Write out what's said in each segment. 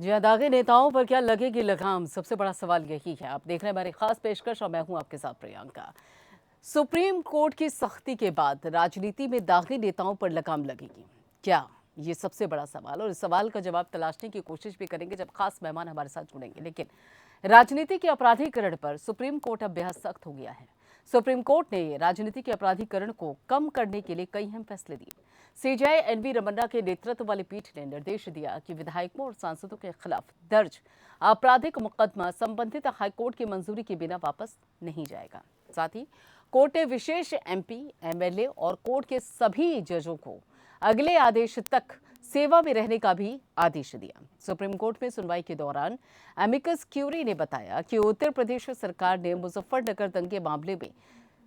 जी हाँ, दागी नेताओं पर क्या लगेगी लगाम, सबसे बड़ा सवाल यही है। आप देख रहे हैं हमारी खास पेशकश और मैं हूं आपके साथ प्रियंका। सुप्रीम कोर्ट की सख्ती के बाद राजनीति में दागी नेताओं पर लगाम लगेगी क्या? ये सबसे बड़ा सवाल, और इस सवाल का जवाब तलाशने की कोशिश भी करेंगे जब खास मेहमान हमारे साथ जुड़ेंगे। लेकिन राजनीति के अपराधीकरण पर सुप्रीम कोर्ट अब बेहद सख्त हो गया है। सुप्रीम कोर्ट ने राजनीति के अपराधीकरण को कम करने के लिए कई अहम फैसले दिए। सीजेआई एनवी रमन्ना के नेतृत्व वाली पीठ ने निर्देश दिया कि विधायकों और सांसदों के खिलाफ दर्ज आपराधिक मुकदमा संबंधित हाईकोर्ट की मंजूरी के बिना वापस नहीं जाएगा। साथ ही कोर्ट ने विशेष एमपी, एमएलए और कोर्ट के सभी जजों को अगले आदेश तक सेवा में रहने का भी आदेश दिया। सुप्रीम कोर्ट में सुनवाई के दौरान एमिकस क्यूरी ने बताया कि उत्तर प्रदेश सरकार ने मुजफ्फरनगर दंगे मामले में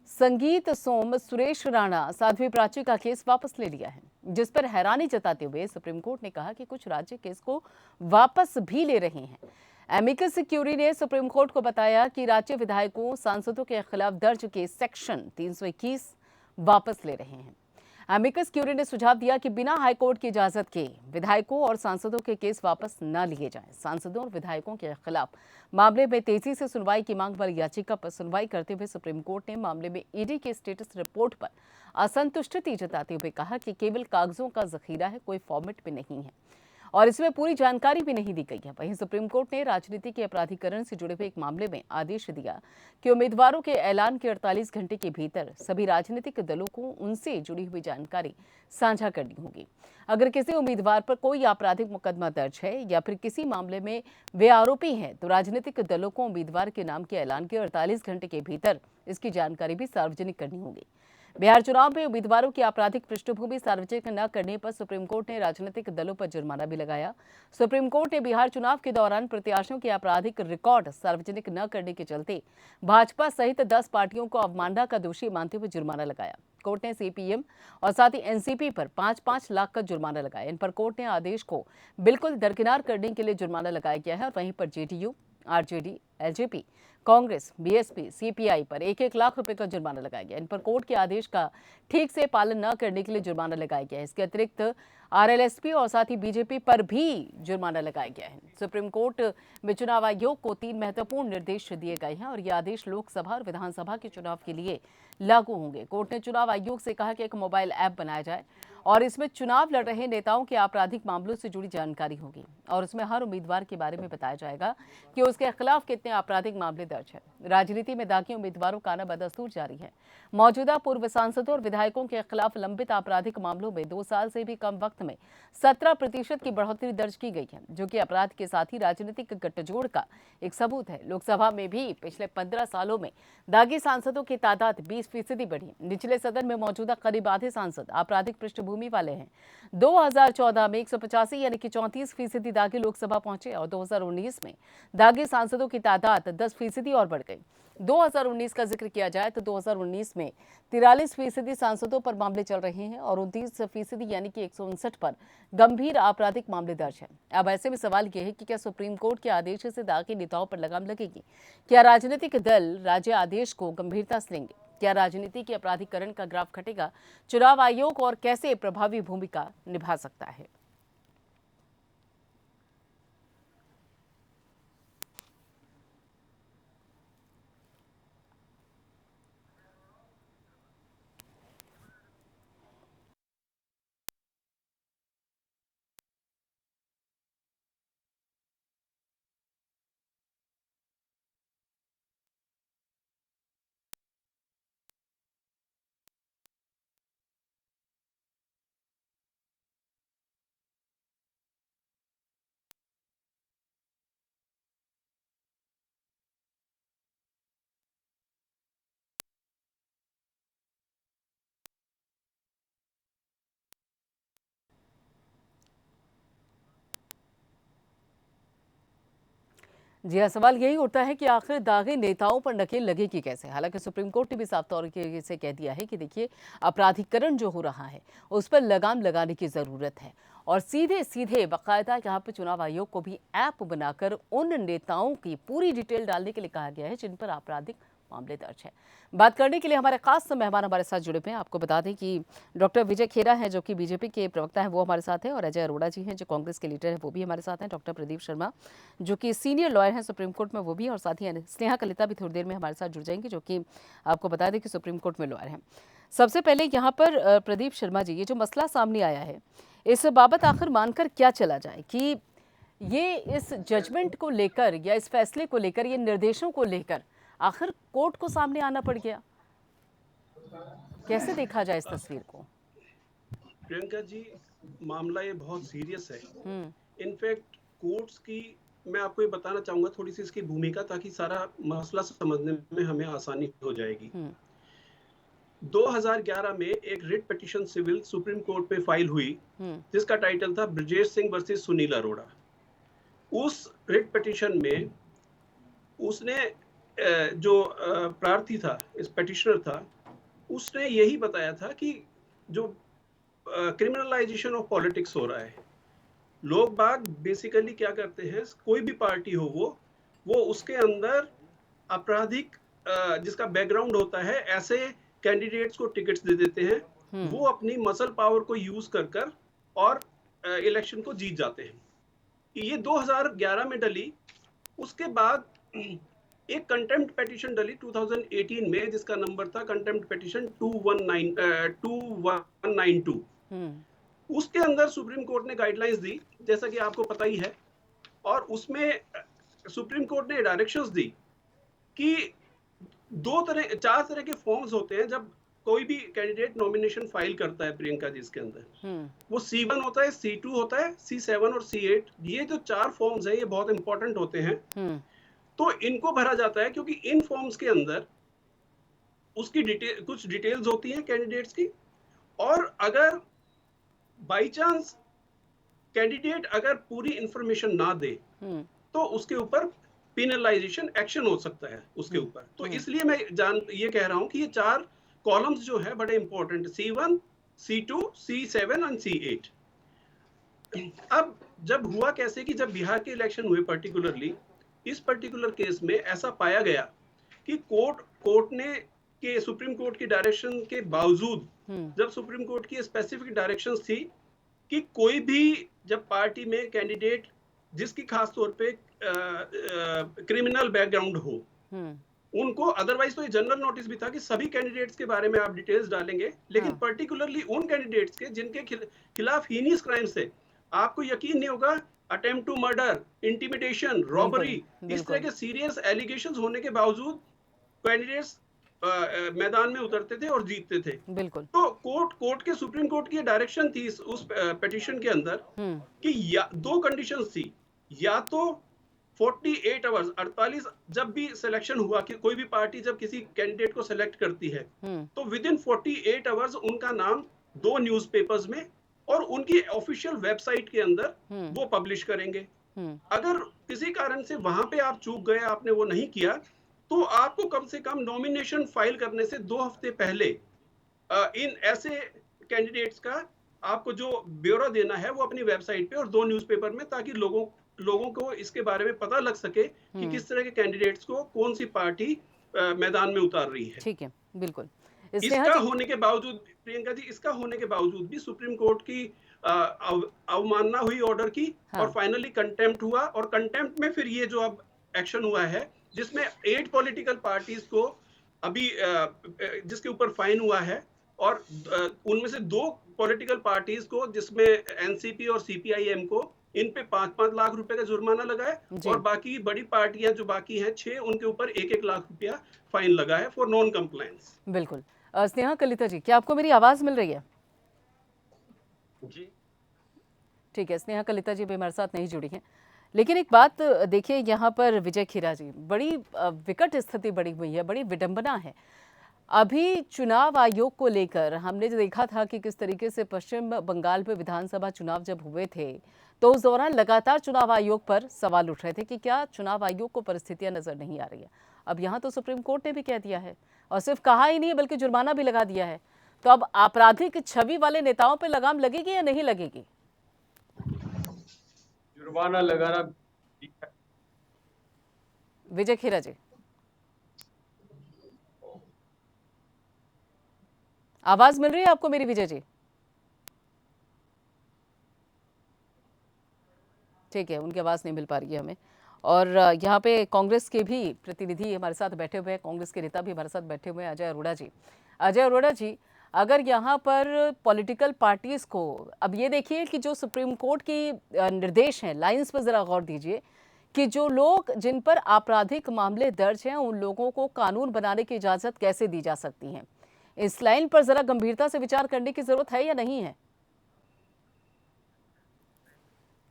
संगीत सोम, सुरेश राणा, साध्वी प्राची का केस वापस ले लिया है, जिस पर हैरानी जताते हुए सुप्रीम कोर्ट ने कहा कि कुछ राज्य केस को वापस भी ले रहे हैं। एमिकस क्यूरी ने सुप्रीम कोर्ट को बताया कि राज्य विधायकों, सांसदों के खिलाफ दर्ज केस सेक्शन 321 वापस ले रहे हैं। एमिकस क्यूरी ने सुझाव दिया कि बिना हाईकोर्ट की इजाजत के विधायकों और सांसदों के केस वापस न लिए जाएं। सांसदों और विधायकों के खिलाफ मामले में तेजी से सुनवाई की मांग वाली याचिका पर सुनवाई करते हुए सुप्रीम कोर्ट ने मामले में ईडी के स्टेटस रिपोर्ट पर असंतुष्टि जताते हुए कहा कि केवल कागजों का जखीरा है, कोई फॉर्मेट में नहीं है और इसमें पूरी जानकारी भी नहीं दी गई है। वहीं सुप्रीम कोर्ट ने राजनीति के अपराधीकरण से जुड़े हुए एक मामले में आदेश दिया कि उम्मीदवारों के ऐलान के 48 घंटे के भीतर सभी राजनीतिक दलों को उनसे जुड़ी हुई जानकारी साझा करनी होगी। अगर किसी उम्मीदवार पर कोई आपराधिक मुकदमा दर्ज है या फिर किसी मामले में वे आरोपी हैं, तो राजनीतिक दलों को उम्मीदवार के नाम के ऐलान के 48 घंटे के भीतर इसकी जानकारी भी सार्वजनिक करनी होगी। बिहार चुनाव में उम्मीदवारों की आपराधिक पृष्ठभूमि सार्वजनिक न करने पर सुप्रीम कोर्ट ने राजनीतिक दलों पर जुर्माना भी लगाया। सुप्रीम कोर्ट ने बिहार चुनाव के दौरान प्रत्याशियों के आपराधिक रिकॉर्ड सार्वजनिक न करने के चलते भाजपा सहित 10 पार्टियों को अवमानना का दोषी मानते हुए जुर्माना लगाया। कोर्ट ने सीपीएम और साथ ही एनसीपी पर 5-5 लाख का जुर्माना लगाया। इन पर कोर्ट ने आदेश को बिल्कुल दरकिनार करने के लिए जुर्माना लगाया गया है और वहीं पर JDU, RJD, LJP, Congress, BSP, CPI पर 1-1 लाख रुपए का जुर्माना लगाया गया। इन पर कोर्ट के आदेश का ठीक से पालन न करने के लिए जुर्माना लगाया गया है। इसके अतिरिक्त आरएलएसपी और साथ ही बीजेपी पर भी जुर्माना लगाया गया है। सुप्रीम कोर्ट में चुनाव आयोग को 3 महत्वपूर्ण निर्देश दिए गए हैं और ये आदेश लोकसभा और विधानसभा के चुनाव के लिए लागू होंगे। कोर्ट ने चुनाव आयोग से कहा कि एक मोबाइल ऐप बनाया जाए और इसमें चुनाव लड़ रहे नेताओं के आपराधिक मामलों से जुड़ी जानकारी होगी और उसमें हर उम्मीदवार के बारे में बताया जाएगा कि उसके खिलाफ कितने आपराधिक मामले दर्ज है। राजनीति में दागी उम्मीदवारों का आना बदस्तूर जारी है। मौजूदा पूर्व सांसदों और विधायकों के खिलाफ लंबित आपराधिक मामलों में 2 साल से भी कम वक्त में 17% की बढ़ोतरी दर्ज की गई है, जो कि अपराध के साथ ही राजनीतिक गठजोड़ का एक सबूत है। लोकसभा में भी पिछले 15 सालों में दागी सांसदों की तादाद 20% बढ़ी। निचले सदन में मौजूदा करीब आधे सांसद आपराधिक पृष्ठभूमि वाले हैं। 2014 में 185 यानी कि 34% दागी लोकसभा पहुंचे और 2019 में दागी सांसदों की तादाद 10% और बढ़ गई। 2019 का जिक्र किया जाए तो 2019 में 43% सांसदों पर मामले चल रहे हैं और 29% यानी कि 159 पर गंभीर आपराधिक मामले दर्ज हैं। अब ऐसे में सवाल यह है कि क्या सुप्रीम कोर्ट के आदेश से दागी नेताओं पर लगाम लगेगी? क्या राजनीतिक दल राज्य आदेश को गंभीरता से लेंगे? क्या राजनीति के अपराधीकरण का ग्राफ घटेगा? चुनाव आयोग और कैसे प्रभावी भूमिका निभा सकता है? जी हाँ, सवाल यही उठता है कि आखिर दागी नेताओं पर नकेल लगेगी कैसे? हालांकि सुप्रीम कोर्ट ने भी साफ तौर से कह दिया है कि देखिए, अपराधीकरण जो हो रहा है उस पर लगाम लगाने की जरूरत है और सीधे सीधे बाकायदा यहाँ पे चुनाव आयोग को भी ऐप बनाकर उन नेताओं की पूरी डिटेल डालने के लिए कहा गया है जिन पर आपराधिक मामले दर्ज है। बात करने के लिए हमारे खास मेहमान हमारे साथ जुड़े हुए हैं। आपको बता दें कि डॉक्टर विजय खेरा हैं, जो कि बीजेपी के प्रवक्ता हैं, वो हमारे साथ हैं, और अजय अरोड़ा जी हैं, जो कांग्रेस के लीडर हैं, वो भी हमारे साथ हैं। डॉक्टर प्रदीप शर्मा, जो कि सीनियर लॉयर हैं सुप्रीम कोर्ट में, वो भी, और साथ ही स्नेहा कलिता भी थोड़ी देर में हमारे साथ जुड़ जाएंगे, जो कि आपको बता दें कि सुप्रीम कोर्ट में लॉयर हैं। सबसे पहले यहाँ पर प्रदीप शर्मा जी, ये जो मसला सामने आया है, इस बाबत आखिर मानकर क्या चला जाए कि ये इस जजमेंट को लेकर या इस फैसले को लेकर, ये निर्देशों को लेकर आखिर कोर्ट को सामने आना पड़ गया? कैसे देखा जाए इस तस्वीर को? प्रियंका जी, मामला ये बहुत सीरियस है। हम्म। इनफैक्ट कोर्ट्स की, मैं आपको ये बताना चाहूंगा थोड़ी सी इसकी भूमिका, ताकि सारा मसला समझने में हमें आसानी हो जाएगी। 2011 में एक writ petition civil Supreme Court में फाइल हुई, जिसका टाइटल था ब्रजेश सिंह वर्सेस सुनील अरोड़ा। उस रिट पिटीशन में उसने जो प्रार्थी था, इस पिटिशनर था, उसने यही बताया था कि जो क्रिमिनलाइजेशन ऑफ पॉलिटिक्स हो रहा है, लोग बाग बेसिकली क्या करते हैं, कोई भी पार्टी हो वो उसके अंदर आपराधिक जिसका बैकग्राउंड होता है, ऐसे कैंडिडेट्स को टिकट्स दे देते हैं, वो अपनी मसल पावर को यूज कर और इलेक्शन को जीत जाते हैं। ये 2011 में डली। उसके बाद एक कंटेम्प्ट पिटीशन डली 2018 में, जिसका नंबर था कंटेम्प्ट पिटीशन 2192। उसके अंदर सुप्रीम कोर्ट ने गाइडलाइंस दी, जैसा कि आपको पता ही है, और उसमें सुप्रीम कोर्ट ने डायरेक्शंस दी कि चार तरह के फॉर्म्स होते हैं जब कोई भी कैंडिडेट नॉमिनेशन फाइल करता है, प्रियंका जी, इसके अंदर वो C1 होता है, C2 होता है, C7 और C8। ये जो चार फॉर्म्स है, ये बहुत इंपॉर्टेंट होते हैं। तो इनको भरा जाता है क्योंकि इन फॉर्म्स के अंदर उसकी कुछ डिटेल्स होती हैं कैंडिडेट्स की, और अगर बाई चांस कैंडिडेट अगर पूरी इंफॉर्मेशन ना दे तो उसके ऊपर पेनलाइजेशन एक्शन हो सकता है उसके ऊपर। तो इसलिए मैं ये कह रहा हूं कि ये चार कॉलम्स जो है बड़े इंपॉर्टेंट, C1, C2, C7 और C8। अब जब हुआ कैसे कि जब बिहार के इलेक्शन हुए, पर्टिकुलरली इस पर्टिकुलर केस में ऐसा पाया गया कि कोर्ट ने के सुप्रीम कोर्ट की डायरेक्शन के बावजूद, जब सुप्रीम कोर्ट की स्पेसिफिक डायरेक्शंस थी कि कोई भी जब पार्टी में कैंडिडेट जिसकी खास तौर पे क्रिमिनल बैकग्राउंड हो, उनको, अदरवाइज तो ये जनरल नोटिस भी था कि सभी कैंडिडेट्स के बारे में आप डिटेल्स डालेंगे, लेकिन पर्टिकुलरली उन कैंडिडेट्स के जिनके खिलाफ हीनियस क्राइम्स है, आपको यकीन नहीं होगा, attempt to murder, intimidation, robbery, इस तरह के सीरियस एलिगेशंस होने के बावजूद कैंडिडेट्स मैदान में उतरते थे और जीतते थे। बिल्कुल। तो कोर्ट के सुप्रीम कोर्ट की डायरेक्शन थी उस पिटीशन के अंदर कि दो कंडीशंस थी, या तो 48 आवर्स, 48, जब भी सिलेक्शन हुआ कि कोई भी पार्टी जब किसी कैंडिडेट को सिलेक्ट करती है तो विद इन 48 आवर्स उनका नाम 2 न्यूज़पेपर्स में और उनकी ऑफिशियल वेबसाइट के अंदर वो पब्लिश करेंगे। अगर किसी कारण से वहां पे आप चूक गए, आपने वो नहीं किया, तो आपको कम से कम नॉमिनेशन फाइल करने से 2 हफ्ते पहले इन ऐसे कैंडिडेट्स का आपको जो ब्यौरा देना है वो अपनी वेबसाइट पे और 2 न्यूज़पेपर में, ताकि लोगों को इसके बारे में पता लग सके कि किस तरह के कैंडिडेट्स को कौन सी पार्टी मैदान में उतार रही है। ठीक है, बिल्कुल। इसका होने के बावजूद, प्रियंका जी, इसका होने के बावजूद भी सुप्रीम कोर्ट की अवमानना हुई ऑर्डर की, और फाइनली कंटेम्प्ट हुआ, और कंटेम्प्ट में फिर ये जो अब एक्शन हुआ है, जिसमें 8 पॉलिटिकल पार्टीज को अभी जिसके ऊपर फाइन हुआ है, और उनमें से 2 पॉलिटिकल पार्टीज को, जिसमें एनसीपी और सीपीआईएम को, इन पे 5-5 लाख रुपए का जुर्माना लगा है, और बाकी बड़ी पार्टियां जो बाकी हैं 6, उनके ऊपर 1-1 लाख रुपया फाइन लगा है फॉर नॉन कंप्लायंस। बिल्कुल। स्नेहा कलिता जी, क्या आपको मेरी आवाज मिल रही है? जी ठीक है, स्नेहा कलिता जी भी हमारे साथ नहीं जुड़ी हैं। लेकिन एक बात देखिए, यहाँ पर विजय खेरा जी, बड़ी विकट स्थिति बड़ी हुई है, बड़ी विडंबना है। अभी चुनाव आयोग को लेकर हमने जो देखा था कि किस तरीके से पश्चिम बंगाल में विधानसभा चुनाव जब हुए थे, तो उस दौरान लगातार चुनाव आयोग पर सवाल उठ रहे थे कि क्या चुनाव आयोग को परिस्थितियां नजर नहीं आ रही है। अब यहाँ तो सुप्रीम कोर्ट ने भी कह दिया है, और सिर्फ कहा ही नहीं है बल्कि जुर्माना भी लगा दिया है। तो अब आपराधिक छवि वाले नेताओं पर लगाम लगेगी या नहीं लगेगी? जुर्माना लगाना विजय खेरा जी। आवाज मिल रही है आपको मेरी विजय जी? ठीक है, उनकी आवाज़ नहीं मिल पा रही है हमें। और यहाँ पे कांग्रेस के भी प्रतिनिधि हमारे साथ बैठे हुए हैं, कांग्रेस के नेता भी हमारे साथ बैठे हुए हैं, अजय अरोड़ा जी। अजय अरोड़ा जी, अगर यहाँ पर पॉलिटिकल पार्टीज़ को अब ये देखिए कि जो सुप्रीम कोर्ट की निर्देश हैं, लाइन्स पर ज़रा गौर दीजिए कि जो लोग जिन पर आपराधिक मामले दर्ज हैं, उन लोगों को कानून बनाने की इजाज़त कैसे दी जा सकती है? इस लाइन पर ज़रा गंभीरता से विचार करने की ज़रूरत है या नहीं है?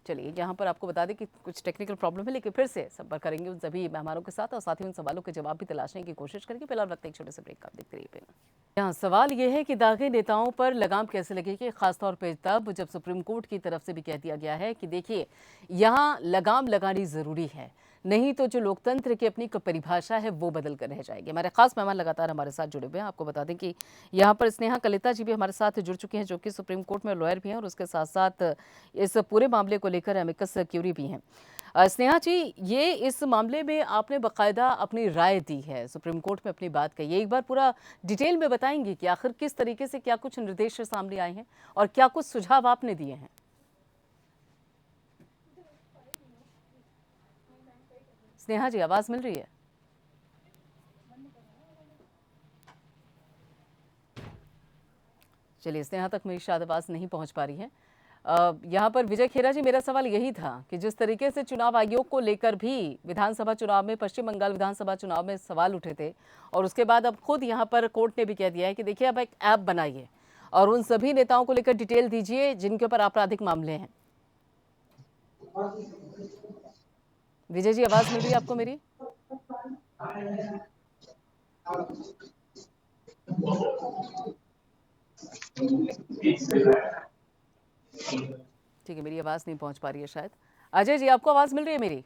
चलिए, यहाँ पर आपको बता दें कि कुछ टेक्निकल प्रॉब्लम है, लेकिन फिर से संपर्क करेंगे उन सभी मेहमानों के साथ और साथ ही उन सवालों के जवाब भी तलाशने की कोशिश करेंगे। फिलहाल वक्त एक छोटे से ब्रेक का, आप देखते रहिए। यहाँ सवाल ये है कि दागी नेताओं पर लगाम कैसे लगेगी, खासतौर पर तब जब सुप्रीम कोर्ट की तरफ से भी कह दिया गया है कि देखिए यहाँ लगाम लगानी ज़रूरी है, नहीं तो जो लोकतंत्र की अपनी परिभाषा है वो बदल कर रह जाएगी। हमारे खास मेहमान लगातार हमारे साथ जुड़े हुए हैं। आपको बता दें कि यहाँ पर स्नेहा कलिता जी भी हमारे साथ जुड़ चुके हैं, जो कि सुप्रीम कोर्ट में लॉयर भी हैं और उसके साथ साथ इस पूरे मामले को लेकर एमिकस क्यूरी भी हैं। स्नेहा जी, ये इस मामले में आपने बाकायदा अपनी राय दी है, सुप्रीम कोर्ट में अपनी बात कही है, एक बार पूरा डिटेल में बताएंगी कि आखिर किस तरीके से क्या कुछ निर्देश सामने आए हैं और क्या कुछ सुझाव आपने दिए हैं? स्नेहा जी, आवाज मिल रही है? चलिए, स्नेहा तक मेरी शायद आवाज नहीं पहुंच पा रही है। यहाँ पर विजय खेरा जी, मेरा सवाल यही था कि जिस तरीके से चुनाव आयोग को लेकर भी विधानसभा चुनाव में, पश्चिम बंगाल विधानसभा चुनाव में सवाल उठे थे और उसके बाद अब खुद यहाँ पर कोर्ट ने भी कह दिया है कि देखिए अब एक ऐप बनाइए और उन सभी नेताओं को लेकर डिटेल दीजिए जिनके ऊपर आपराधिक मामले हैं। विजय जी, आवाज मिल रही है आपको मेरी? ठीक है, मेरी आवाज नहीं पहुंच पा रही है शायद। अजय जी, आपको आवाज मिल रही है मेरी?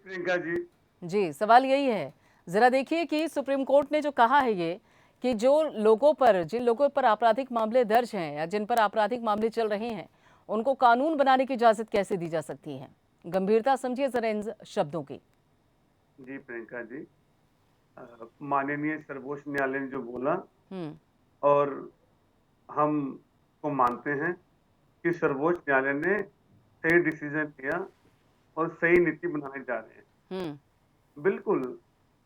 प्रियंका जी, जी, सवाल यही है। ज़रा देखिए कि सुप्रीम कोर्ट ने जो कहा है ये कि जो लोगों पर, जिन लोगों पर आपराधिक मामले दर्ज हैं या जिन पर आपराधिक मामले चल रहे हैं, उनको कानून बनाने की इजाज़त कैसे दी जा सकती है? गंभीरता समझिए ज़रा इन शब्दों की। जी प्रियंका जी, माननीय सर्वोच्च न्यायालय ने जो बोला और हम को मानते हैं कि सर्वोच्च न्यायालय ने सही डिसीजन लिया और सही नीति बनाने जा रहे हैं। बिल्कुल,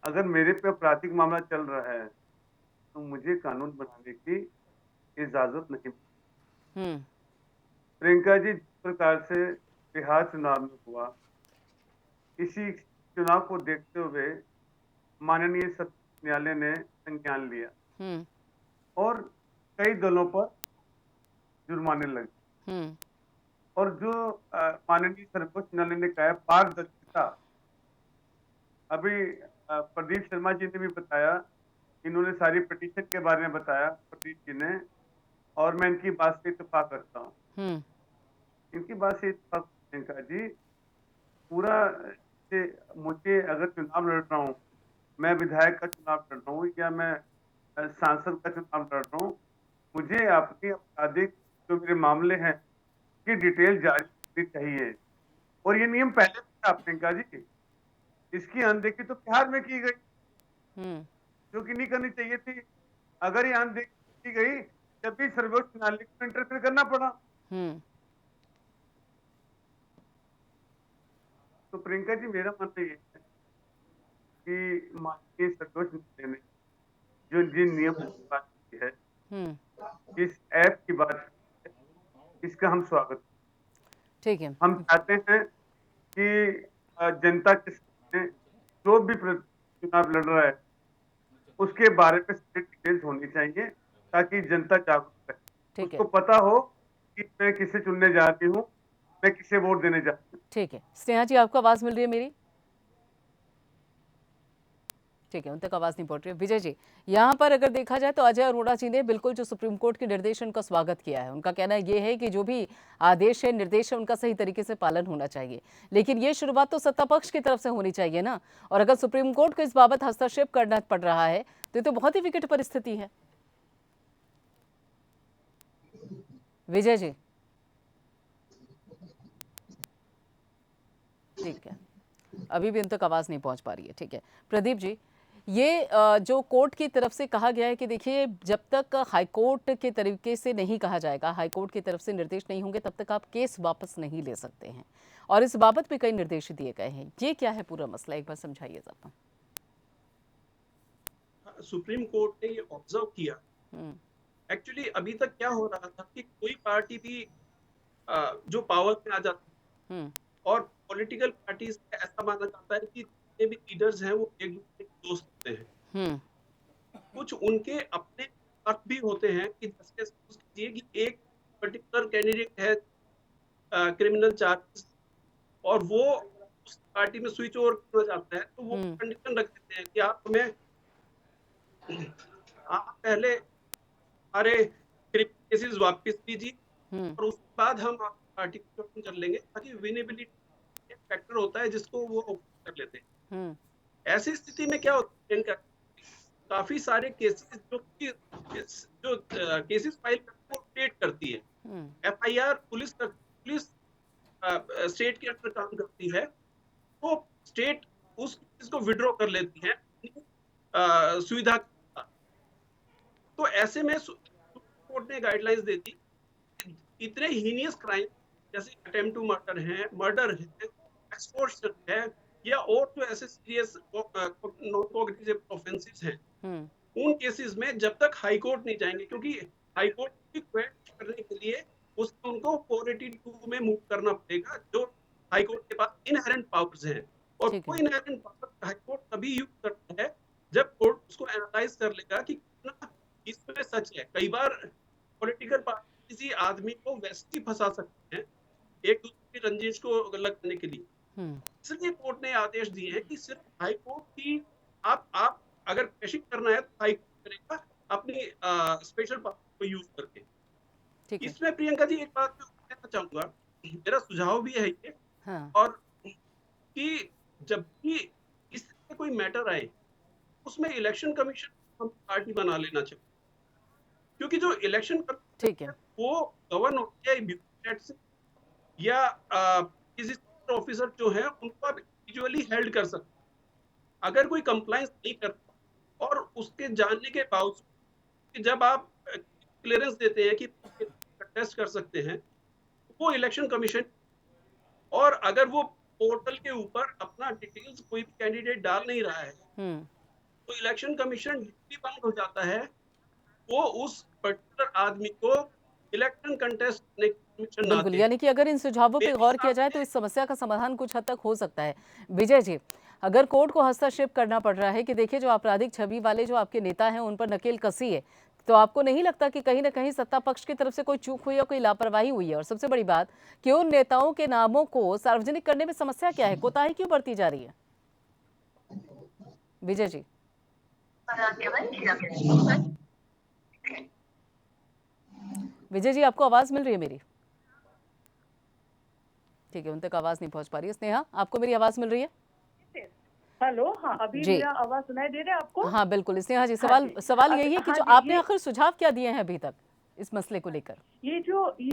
अगर मेरे पे आपराधिक मामला चल रहा है तो मुझे कानून बनाने की इजाजत नहीं। प्रियंका जी, जिस प्रकार से बिहार चुनाव में हुआ, इसी चुनाव को देखते हुए माननीय सर्वोच्च न्यायालय ने संज्ञान लिया और कई दलों पर जुर्माने लगे और जो माननीय सर्वोच्च न्यायालय ने कहा पारदर्शिता, अभी प्रदीप शर्मा जी ने भी बताया, इन्होंने सारी पिटीशन के बारे में बताया प्रदीप जी ने, और मैं इनकी बात से इत्तेफाक करता हूँ। इनकी बात से इत्तेफाक, प्रियंका जी, पूरा से मुझे अगर चुनाव लड़ रहा हूँ, मैं विधायक का चुनाव लड़ रहा हूँ या मैं सांसद का चुनाव लड़ रहा हूँ, मुझे अपनी आपराधिक जो मेरे मामले हैं की डिटेल जारी करनी चाहिए और ये नियम पहले था प्रियंका जी। इसकी अनदेखी तो बिहार में की गई जो कि नहीं करनी चाहिए थी। अगर ये अनदेखी की गई तब भी सर्वोच्च न्यायालय को इंटरफेयर करना पड़ा। तो प्रियंका जी, मेरा मानना ये है कि माननीय सर्वोच्च न्यायालय ने जो जिन नियम की बात की है, इस ऐप की बात की है, इसका हम स्वागत, ठीक है। हम चाहते हैं कि जनता के सामने जो भी चुनाव लड़ रहा है उसके बारे में सारी डिटेल्स होनी चाहिए ताकि जनता जागरूक रहे, उसको पता हो कि मैं किसे चुनने जा रही हूँ, मैं किसे वोट देने जा रही हूँ। ठीक है, स्नेहा जी, आपको आवाज मिल रही है मेरी? ठीक है, उन तक आवाज़ नहीं पहुंच रही। विजय जी, यहाँ पर अगर देखा जाए तो अजय अरोड़ा जी ने बिल्कुल जो सुप्रीम कोर्ट के निर्देशन का स्वागत किया है। उनका कहना ये है कि जो भी आदेश है, निर्देश है, उनका सही तरीके से पालन होना चाहिए, लेकिन ये शुरुआत तो सत्ता पक्ष की तरफ से होनी चाहिए ना। और अगर सुप्रीम कोर्ट को इस बाबत हस्तक्षेप करना पड़ रहा है तो ये तो बहुत ही विकट परिस्थिति है। विजय जी, ठीक है, अभी भी उन तक आवाज़ नहीं पहुँच पा रही है। ठीक है, प्रदीप जी, ये जो कोर्ट की तरफ से कहा गया है कि देखिए जब तक हाई कोर्ट के तरीके से नहीं कहा जाएगा, हाई कोर्ट की तरफ से निर्देश नहीं होंगे तब तक आप केस वापस नहीं ले सकते हैं और इस बाबत भी कई निर्देश दिए गए हैं। ये क्या है पूरा मसला, एक बार समझाइए ज़रा। सुप्रीम कोर्ट ने ये ऑब्जर्व किया। हम्म। एक्चुअली अभी तक क्या हो रहा था कि कोई पार्टी भी जो पावर में आ जाती हम्म। और पॉलिटिकल पार्टीज ऐसा माना जाता है कि जितने भी लीडर्स हैं वो एक दूसरे के दोस्त होते हैं। हम्म। कुछ उनके अपने अर्थ भी होते हैं कि जैसे सपोज कीजिए कि एक पर्टिकुलर कैंडिडेट है क्रिमिनल चार्जेस और वो उस पार्टी में स्विच ओवर करना चाहता है, तो वो हम्म। कंडीशन रख देते हैं कि आप पहले हमारे केसेस वापस लीजिए हम्म। और उसके बाद हम आपकी पार्टी को ज्वाइन कर लेंगे, ताकि विनेबिलिटी एक फैक्टर होता है जिसको वो कर लेते हैं। हम्म। ऐसी स्थिति में क्या होता है, काफी सारे केसेस जो केसेस फाइल करती है वो स्टेट करती है। एफआईआर पुलिस स्टेट के अंडर काम करती है, तो स्टेट उस केस को विड्रॉ कर लेती है सुविधा के अनुसार। तो ऐसे में सुप्रीम कोर्ट ने गाइडलाइंस दे दी, इतने हीनियस क्राइम जैसे अटेम्प्ट टू मर्डर है, एक्सटॉर्शन है, या और जो ऐसे सीरियस नॉन कॉग्निटिव ऑफेंसेस हैं, उन केसेस में जब तक हाई कोर्ट नहीं जाएंगे, क्योंकि हाई कोर्ट की क्वेश्चन करने के लिए उनको 482 में मूव करना पड़ेगा, जो हाई कोर्ट के पास इनहेरेंट पावर्स हैं। और ठीक वो है। इनहेरेंट पावर हाई कोर्ट तभी यूज करता है जब कोर्ट उसको एनालाइज कर लेगा कि कितना इसमें सच है। कई बार पॉलिटिकल पार्टी किसी आदमी को वैसे ही फंसा सकते हैं एक दूसरे की रंजिश को लगाने के लिए। इसलिए कोर्ट ने आदेश दिए हैं कि सिर्फ हाई कोर्ट की आप अगर पेशिंग करना है तो हाई कोर्ट करेगा अपनी स्पेशल पावर को यूज करके। ठीक है। इसमें प्रियंका जी एक बात मैं कहना चाहूंगा, मेरा सुझाव भी है ये, हाँ। और कि जब भी इस तरह का कोई मैटर आए उसमें इलेक्शन कमीशन हम पार्टी बना लेना चाहिए, क्योंकि जो इलेक्शन ठीक है। वो गवर्न होती है ब्यूरोक्रेट से, या किसी ऑफिसर जो है उनको आप इंडिविजुअली हेल्ड कर सकते हैं। अगर कोई कंप्लायंस नहीं करता और उसके जानने के बावजूद कि जब आप क्लियरेंस देते हैं कि टेस्ट कर सकते हैं, वो इलेक्शन कमीशन, और अगर वो पोर्टल के ऊपर अपना डिटेल्स कोई भी कैंडिडेट डाल नहीं रहा है तो इलेक्शन कमीशन बंद हो जाता है, वो उस पर्टिकुलर आदमी को इलेक्शन कंटेस्ट करने की परमिशन ना बिल्कुल, दे। यानी कि अगर इन सुझावों पे मेरे गौर किया हिसाब जाए तो से इस समस्या का समाधान कुछ हद तक हो सकता है। विजय जी, अगर कोर्ट को हस्तक्षेप करना पड़ रहा है कि देखिए जो आपराधिक छवि वाले जो आपके नेता हैं उन पर नकेल कसी है, तो आपको नहीं लगता कि कहीं न कहीं सत्ता पक्ष की तरफ से कोई चूक हुई है, कोई लापरवाही हुई है? और सबसे बड़ी बात कि उन नेताओं के नामों को सार्वजनिक करने में समस्या क्या है? कोताही क्यों बरती जा रही है? विजय जी। विजय जी, आपको आवाज़ मिल रही है मेरी? ठीक है, उन तक आवाज़ नहीं पहुँच पा रही है। स्नेहा, आपको मेरी आवाज़ मिल रही है? हेलो, हाँ, अभी जी। मेरा आवाज सुनाई दे रहा है आपको? हाँ, बिल्कुल। स्नेहा जी, हाँ जी। सवाल यही है कि हाँ जो जी, आपने आखिर सुझाव क्या दिए हैं अभी तक इस मसले को लेकर? ये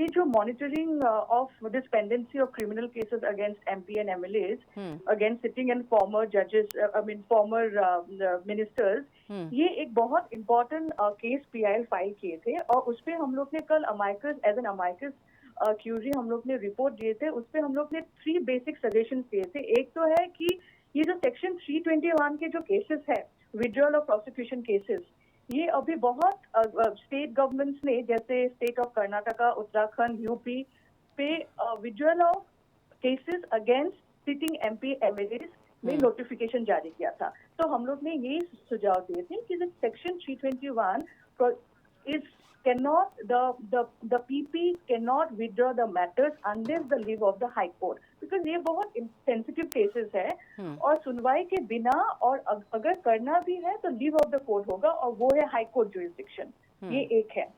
जो monitoring of this pendency of criminal cases against MP and MLAs, against sitting and farmer जजेस, आई मीन फॉर्मर मिनिस्टर्स, ये एक बहुत इम्पोर्टेंट केस पीआईएल फाइल किए थे और उस पे हम लोग ने कल amicus as an amicus curiae हम लोग ने रिपोर्ट दिए थे। उस पे हम लोग ने 3 बेसिक सजेशन दिए थे। एक तो है कि ये जो सेक्शन 321 के जो केसेस है, विड्रॉल ऑफ प्रोसिक्यूशन केसेस, ये अभी बहुत स्टेट गवर्नमेंट्स ने, जैसे state of Karnataka, Uttarakhand, UP पे withdrawal of cases against sitting MP MLAs में नोटिफिकेशन जारी किया था। तो हम लोग ने ये सुझाव दिए थे कि section 321 is cannot the PP cannot withdraw the matters unless the leave of the high court, because ये बहुत सेंसिटिव केसेस है और सुनवाई के बिना, और अगर करना भी है तो लीव ऑफ द कोर्ट होगा और वो है हाई कोर्ट जुरिस्डिक्शन। ये एक है।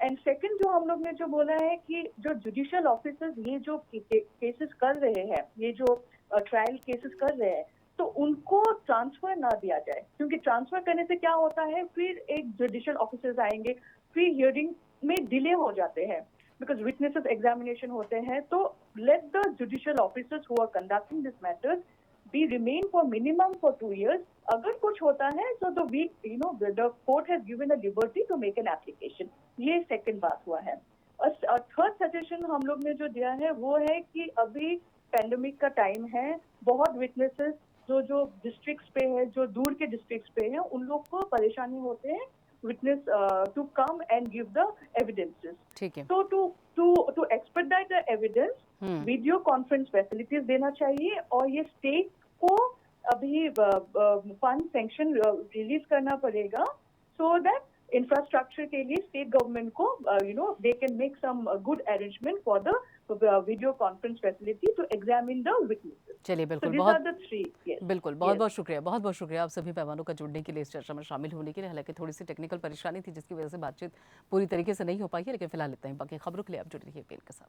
एंड सेकंड जो हम लोग ने जो बोला है कि जो जुडिशियल ऑफिसर्स ये जो केसेस कर रहे हैं, ये जो ट्रायल केसेस कर रहे हैं, तो उनको ट्रांसफर ना दिया जाए, क्योंकि ट्रांसफर करने से क्या होता है, फिर एक जुडिशियल ऑफिसर्स आएंगे, फिर हियरिंग में डिले हो जाते हैं बिकॉज विटनेसेस एग्जामिनेशन होते हैं। तो let the judicial officers who are conducting this matters be remain for minimum for 2 years अगर कुछ होता है तो we the court has given a liberty to make an application. ये सेकंड बात हुआ है। और थर्ड सजेशन हम लोग ने जो दिया है वो है कि अभी पैंडेमिक का टाइम है, बहुत विटनेसेस जो डिस्ट्रिक्ट्स पे है, जो दूर के डिस्ट्रिक्ट्स पे है, उन लोग को परेशानी होते हैं witness to come and give the evidences. ठीक है। तो to expedite the evidence video conference facilities देना चाहिए, और ये स्टेट को अभी फंड सैंक्शन रिलीज करना पड़ेगा, सो दैट इंफ्रास्ट्रक्चर के लिए स्टेट गवर्नमेंट को they can make some good arrangement for the video conference facility to examine the witnesses. चलिए, बिल्कुल बिल्कुल, बहुत शुक्रिया, बहुत शुक्रिया आप सभी पैमानों का जुड़ने के लिए, इस चर्चा में शामिल होने के लिए। हालांकि थोड़ी सी टेक्निकल परेशानी थी जिसकी वजह से बातचीत पूरी तरीके से नहीं हो पाई है, लेकिन फिलहाल इतना ही। बाकी खबरों के लिए आप जुड़ रहिए पेन के साथ।